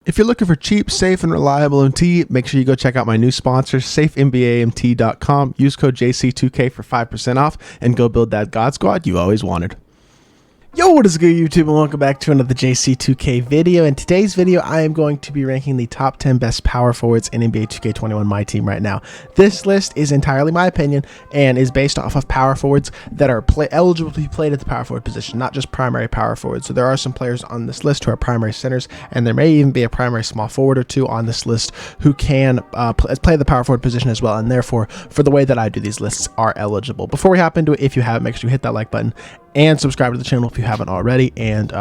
If you're looking for cheap, safe, and reliable MT, make sure you go check out my new sponsor, safenbamt.com. Use code JC2K for 5% off and go build that God Squad you always wanted. Yo, what is good, YouTube, and welcome back to another JC2K video. In today's video, I am going to be ranking the top 10 best power forwards in NBA 2K21 MyTEAM right now. This list is entirely my opinion and is based off of power forwards that are eligible to be played at the power forward position, not just primary power forwards. So there are some players on this list who are primary centers, and there may even be a primary small forward or two on this list who can play the power forward position as well, and therefore, for the way that I do these lists, are eligible. Before we hop into it, if you haven't, make sure you hit that like button and subscribe to the channel if you haven't already, and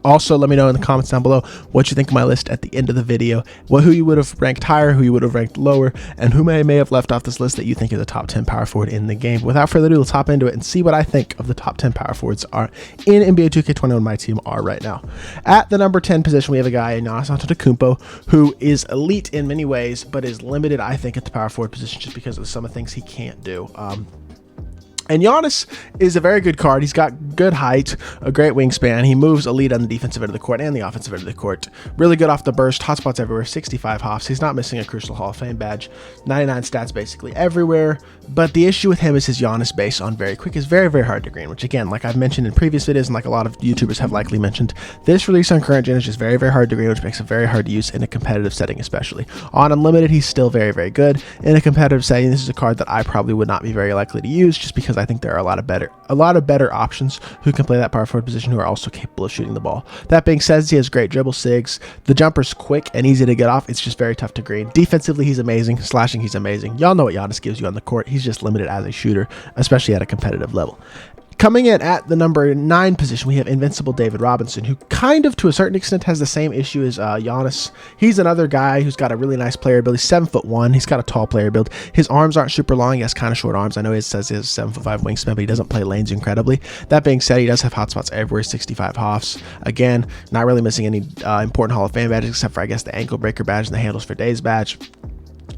also let me know in the comments down below what you think of my list at the end of the video, who you would have ranked higher, who you would have ranked lower, and who may have left off this list that you think is the top 10 power forward in the game. Without further ado, let's hop into it and see what I think of the top 10 power forwards are in NBA 2K21 MyTEAM are right now. At the number 10 position, we have a guy, Giannis Antetokounmpo, who is elite in many ways, but is limited, I think, at the power forward position just because of some of the things he can't do. And Giannis is a very good card. He's got good height, a great wingspan. He moves elite on the defensive end of the court and the offensive end of the court. Really good off the burst, hotspots everywhere, 65 hops. He's not missing a crucial Hall of Fame badge. 99 stats basically everywhere. But the issue with him is his Giannis base on very quick is very, very hard to green, which again, like I've mentioned in previous videos and like a lot of YouTubers have likely mentioned, this release on current gen is just very, very hard to green, which makes it very hard to use in a competitive setting especially. On Unlimited, he's still very, very good. In a competitive setting, this is a card that I probably would not be very likely to use just because I think there are a lot of better options who can play that power forward position who are also capable of shooting the ball. That being said, he has great dribble sigs. The jumper's quick and easy to get off. It's just very tough to green. Defensively, he's amazing. Slashing, he's amazing. Y'all know what Giannis gives you on the court. He's just limited as a shooter, especially at a competitive level. Coming in at the number 9 position, we have Invincible David Robinson, who kind of, to a certain extent, has the same issue as Giannis. He's another guy who's got a really nice player build. He's 7'1". He's got a tall player build. His arms aren't super long. He has kind of short arms. I know it says he has 7'5" wingspan, but he doesn't play lanes incredibly. That being said, he does have hotspots everywhere, 65 hoffs. Again, not really missing any important Hall of Fame badges, except for, I guess, the ankle breaker badge and the handles for days badge.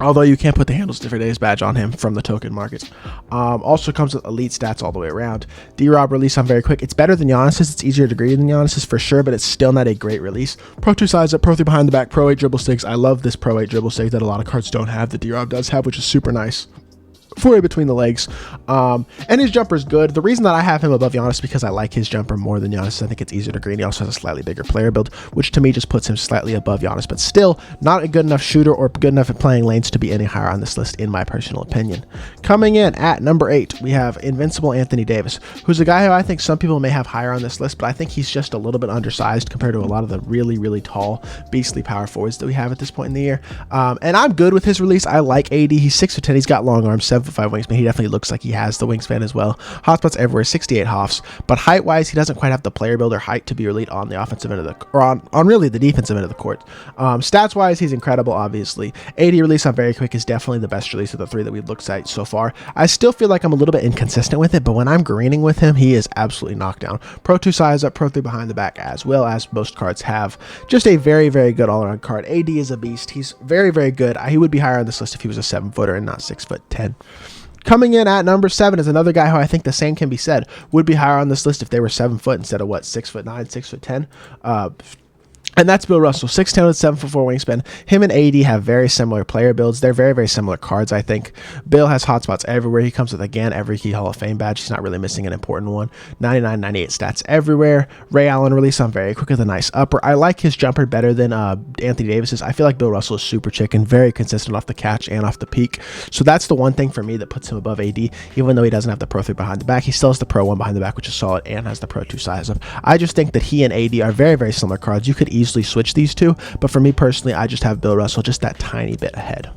Although you can't put the handles for days badge on him from the token market. Also comes with elite stats all the way around. D-Rob release on very quick. It's better than Giannis's. It's easier to green than Giannis's for sure, but it's still not a great release. Pro 2 size up, Pro 3 behind the back, Pro 8 dribble sticks. I love this Pro 8 dribble stick that a lot of cards don't have that D-Rob does have, which is super nice. 4 between the legs, and his jumper is good. The reason that I have him above Giannis is because I like his jumper more than Giannis. I think it's easier to green. He also has a slightly bigger player build, which to me just puts him slightly above Giannis, but still not a good enough shooter or good enough at playing lanes to be any higher on this list, in my personal opinion. Coming in at number 8, we have Invincible Anthony Davis, who's a guy who I think some people may have higher on this list, but I think he's just a little bit undersized compared to a lot of the really, really tall, beastly power forwards that we have at this point in the year. And I'm good with his release. I like AD. He's 6'10". He's got long arms, 7'5" wingspan. He definitely looks like he has the wingspan as well. Hotspots everywhere, 68 hoffs, but height-wise, he doesn't quite have the player build or height to be elite on the offensive end of the, or on really the defensive end of the court. Stats-wise, he's incredible, obviously. AD release on very quick is definitely the best release of the 3 that we've looked at so far. I still feel like I'm a little bit inconsistent with it, but when I'm greening with him, he is absolutely knocked down. Pro 2 size up, Pro 3 behind the back, as well as most cards have. Just a very, very good all-around card. AD is a beast. He's very, very good. He would be higher on this list if he was a 7-footer and not 6'10". Coming in at number 7 is another guy who I think the same can be said. Would be higher on this list if they were 7 foot instead of what, 6'9", 6'10". And that's Bill Russell, 6'10" with 7'4" wingspan. Him and AD have very similar player builds. They're very, very similar cards, I think. Bill has hotspots everywhere. He comes with, again, every key Hall of Fame badge. He's not really missing an important one. 99, 98 stats everywhere. Ray Allen release on very quick with a nice upper. I like his jumper better than Anthony Davis's. I feel like Bill Russell is super chicken, very consistent off the catch and off the peak. So that's the one thing for me that puts him above AD, even though he doesn't have the Pro 3 behind the back. He still has the Pro 1 behind the back, which is solid, and has the Pro 2 size up. I just think that he and AD are very, very similar cards. You could easily switch these two, but for me personally, I just have Bill Russell just that tiny bit ahead.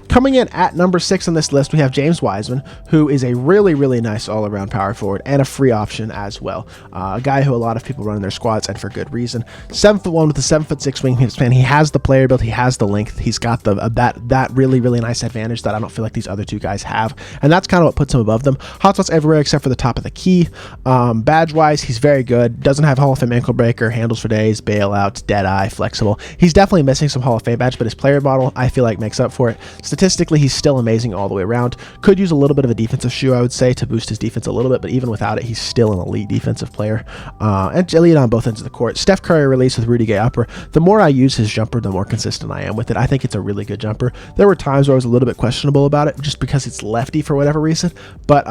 Coming in at number 6 on this list, we have James Wiseman, who is a really, really nice all-around power forward and a free option as well. A guy who a lot of people run in their squads, and for good reason. 7'1" with a 7'6" wingspan. He has the player build. He has the length. He's got the that really, really nice advantage that I don't feel like these other two guys have, and that's kind of what puts him above them. Hotspots everywhere except for the top of the key. Badge-wise, he's very good. Doesn't have Hall of Fame ankle breaker, handles for days, bailouts, dead eye, flexible. He's definitely missing some Hall of Fame badge, but his player model, I feel like, makes up for it. statistically, he's still amazing all the way around. Could use a little bit of a defensive shoe, I would say, to boost his defense a little bit, but even without it, he's still an elite defensive player, and elite on both ends of the court. Steph Curry release with Rudy Gay upper. The more I use his jumper, the more consistent I am with it. I think it's a really good jumper. There were times where I was a little bit questionable about it, just because it's lefty for whatever reason, but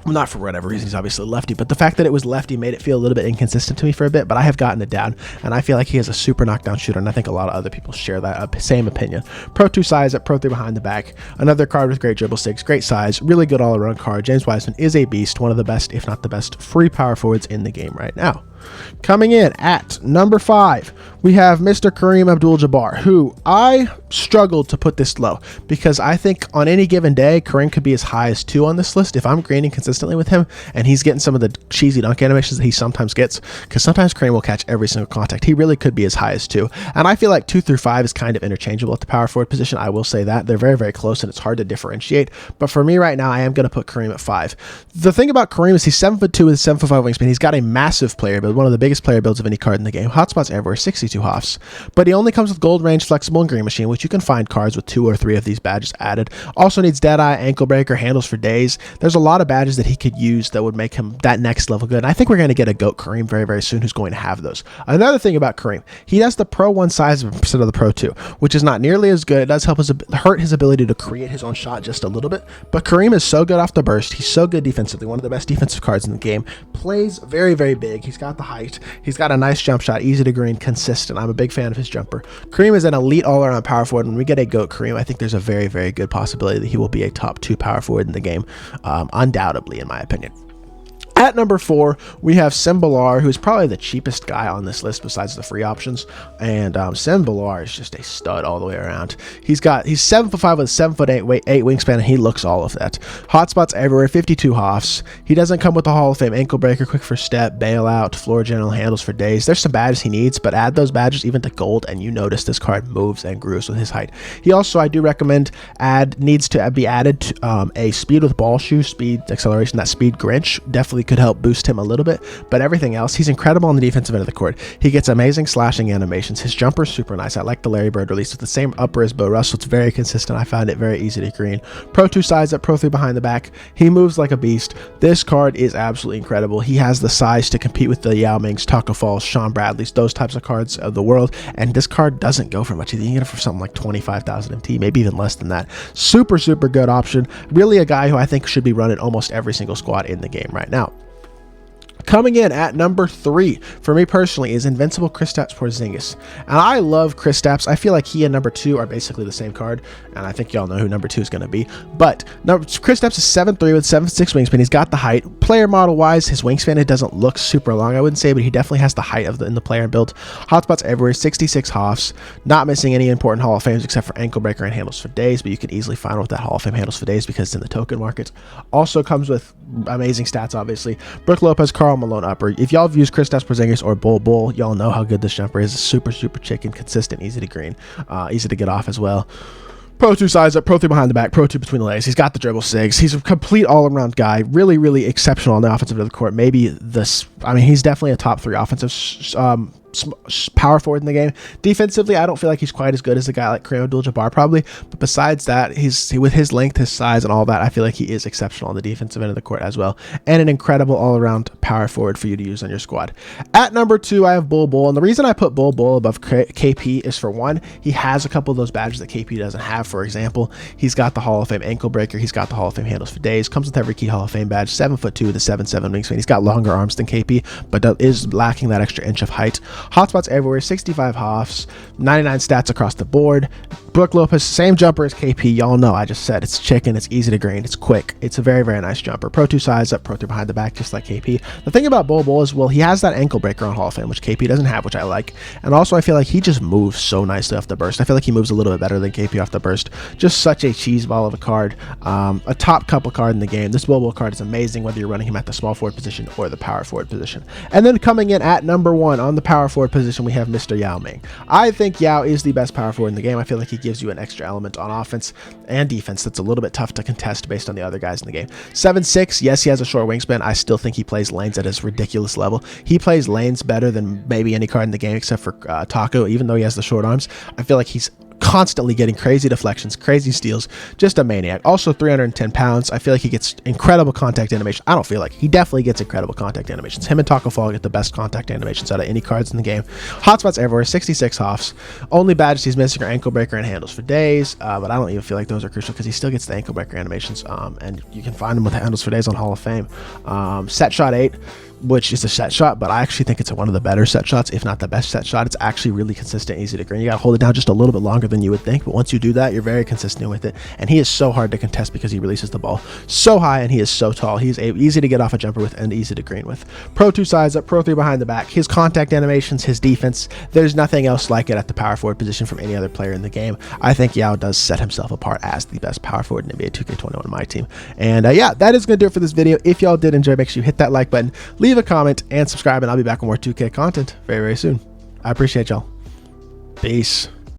not for whatever reason, he's obviously lefty, but the fact that it was lefty made it feel a little bit inconsistent to me for a bit, but I have gotten it down, and I feel like he has a super knockdown shooter, and I think a lot of other people share that same opinion. Pro 2 size at Pro 3 behind the back. Another card with great dribble sticks, great size, really good all-around card. James Wiseman is a beast, one of the best, if not the best, free power forwards in the game right now. Coming in at number 5, we have Mr. Kareem Abdul-Jabbar, who I struggled to put this low because I think on any given day, Kareem could be as high as 2 on this list if I'm greening consistently with him and he's getting some of the cheesy dunk animations that he sometimes gets, because sometimes Kareem will catch every single contact. He really could be as high as 2, and I feel like 2 through 5 is kind of interchangeable at the power forward position. I will say that they're very, very close and it's hard to differentiate, but for me right now, I am going to put Kareem at 5. The thing about Kareem is he's 7'2" with a 7'5" wingspan. He's got a massive player build, one of the biggest player builds of any card in the game. Hotspots everywhere, 62 hoffs, but he only comes with gold range, flexible, and green machine, which you can find cards with 2 or 3 of these badges added. Also needs Deadeye, ankle breaker, handles for days. There's a lot of badges that he could use that would make him that next level good, and I think we're going to get a GOAT Kareem very, very soon who's going to have those. Another thing about Kareem, he has the Pro 1 size instead of the Pro 2, which is not nearly as good. It does help hurt his ability to create his own shot just a little bit, but Kareem is so good off the burst. He's so good defensively, one of the best defensive cards in the game. Plays very, very big. He's got the height. He's got a nice jump shot, easy to green, consistent. I'm a big fan of his jumper. Kareem is an elite all-around power forward. When we get a GOAT Kareem, I think there's a very, very good possibility that he will be a top 2 power forward in the game, undoubtedly, in my opinion. At number 4, we have Simbalar, who's probably the cheapest guy on this list besides the free options. And Simbalar is just a stud all the way around. He's 7'5" with a 7'8" wingspan, and he looks all of that. Hotspots everywhere, 52 hoffs. He doesn't come with the Hall of Fame ankle breaker, quick first step, bailout, floor general, handles for days. There's some badges he needs, but add those badges even to gold, and you notice this card moves and grooves with his height. He also, I do recommend, needs to be added to, a speed with ball shoe, speed acceleration. That speed Grinch definitely could help boost him a little bit, but everything else, he's incredible on the defensive end of the court. He gets amazing slashing animations. His jumper's super nice. I like the Larry Bird release with the same upper as Bo Russell. It's very consistent. I found it very easy to green. Pro 2 size up, Pro 3 behind the back. He moves like a beast. This card is absolutely incredible. He has the size to compete with the Yao Mings, Taco Falls, Sean Bradley's, those types of cards of the world, and this card doesn't go for much. You can get it for something like 25,000 MT, maybe even less than that. Super, super good option. Really a guy who I think should be running almost every single squad in the game right now. Coming in at number 3, for me personally, is Invincible Kristaps Porzingis. And I love Kristaps. I feel like he and number 2 are basically the same card, and I think y'all know who number 2 is going to be. But Kristaps is 7'3" with 7'6" wingspan. He's got the height. Player model-wise, his wingspan, it doesn't look super long, I wouldn't say, but he definitely has the height in the player build. Hotspots everywhere, 66 hoffs. Not missing any important Hall of Fames except for ankle breaker and handles for days, but you can easily find with that Hall of Fame handles for days because it's in the token market. Also comes with amazing stats, obviously. Brook Lopez, Karl Malone upper. If y'all have used Kristaps Porzingis or Bol Bol, y'all know how good this jumper is. Super, super chicken, consistent, easy to green, easy to get off as well. Pro 2 size up, Pro 3 behind the back, Pro 2 between the legs. He's got the dribble sigs. He's a complete all-around guy. Really, really exceptional on the offensive end of the court. Maybe this, I mean, he's definitely a top 3 offensive power forward in the game. Defensively, I don't feel like he's quite as good as a guy like Kareem Abdul-Jabbar probably, but besides that, with his length, his size, and all that, I feel like he is exceptional on the defensive end of the court as well, and an incredible all-around power forward for you to use on your squad. At number 2, I have Bol Bol, and the reason I put Bol Bol above KP is, for one, he has a couple of those badges that KP doesn't have. For example, he's got the Hall of Fame ankle breaker, he's got the Hall of Fame handles for days, comes with every key Hall of Fame badge, 7'2" with a 7'7" wingspan. He's got longer arms than KP, but is lacking that extra inch of height. Hotspots everywhere, 65 hoffs, 99 stats across the board. Brook Lopez, same jumper as KP. Y'all know, I just said it's chicken, it's easy to green, it's quick. It's a very, very nice jumper. Pro 2 size up, Pro 3 behind the back, just like KP. The thing about Bol Bol is, well, he has that ankle breaker on Hall of Fame, which KP doesn't have, which I like. And also, I feel like he just moves so nicely off the burst. I feel like he moves a little bit better than KP off the burst. Just such a cheese ball of a card. A top couple card in the game. This Bol Bol card is amazing, whether you're running him at the small forward position or the power forward position. And then coming in at number 1 on the power forward position, we have Mr. Yao Ming. I think Yao is the best power forward in the game. I feel like he gives you an extra element on offense and defense that's a little bit tough to contest based on the other guys in the game. 7'6", yes, he has a short wingspan. I still think he plays lanes at his ridiculous level. He plays lanes better than maybe any card in the game except for Taco, even though he has the short arms. I feel like he's constantly getting crazy deflections, crazy steals, just a maniac. Also 310 pounds. I feel like he gets incredible contact animation. I don't feel like, he definitely gets incredible contact animations. Him and Taco Fall get the best contact animations out of any cards in the game. Hotspots everywhere, 66 hoffs. Only badges he's missing are ankle breaker and handles for days, but I don't even feel like those are crucial because he still gets the ankle breaker animations, and you can find him with the handles for days on Hall of Fame. Set shot 8, which is a set shot, but I actually think it's one of the better set shots, if not the best set shot. It's actually really consistent, easy to green. You gotta hold it down just a little bit longer than you would think, but once you do that, you're very consistent with it. And he is so hard to contest because he releases the ball so high, and he is so tall. He's easy to get off a jumper with and easy to green with. Pro 2 sides up, Pro 3 behind the back. His contact animations, his defense, there's nothing else like it at the power forward position from any other player in the game. I think Yao does set himself apart as the best power forward in NBA 2K21 MyTEAM. And yeah, that is gonna do it for this video. If y'all did enjoy, make sure you hit that like button, leave a comment, and subscribe, and I'll be back with more 2K content very, very soon. I appreciate y'all. Peace.